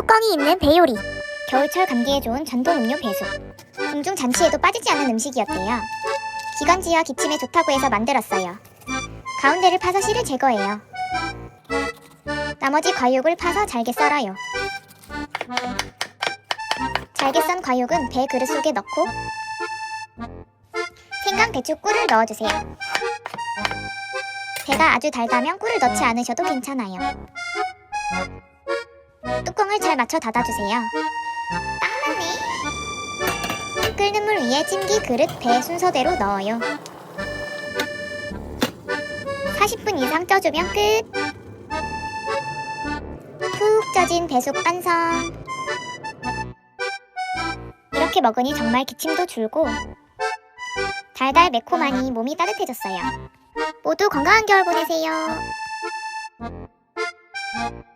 뚜껑이 있는 배요리. 겨울철 감기에 좋은 전통 음료 배숙. 궁중 잔치에도 빠지지 않는 음식이었대요. 기관지와 기침에 좋다고 해서 만들었어요. 가운데를 파서 씨를 제거해요. 나머지 과육을 파서 잘게 썰어요. 잘게 썬 과육은 배 그릇 속에 넣고 생강, 배추, 꿀을 넣어주세요. 배가 아주 달다면 꿀을 넣지 않으셔도 괜찮아요. 뚜껑을 잘 맞춰 닫아주세요. 딱 맞네. 끓는 물 위에 찜기, 그릇, 배 순서대로 넣어요. 40분 이상 쪄주면 끝. 푹 쪄진 배숙 완성. 이렇게 먹으니 정말 기침도 줄고 달달 매콤하니 몸이 따뜻해졌어요. 모두 건강한 겨울 보내세요.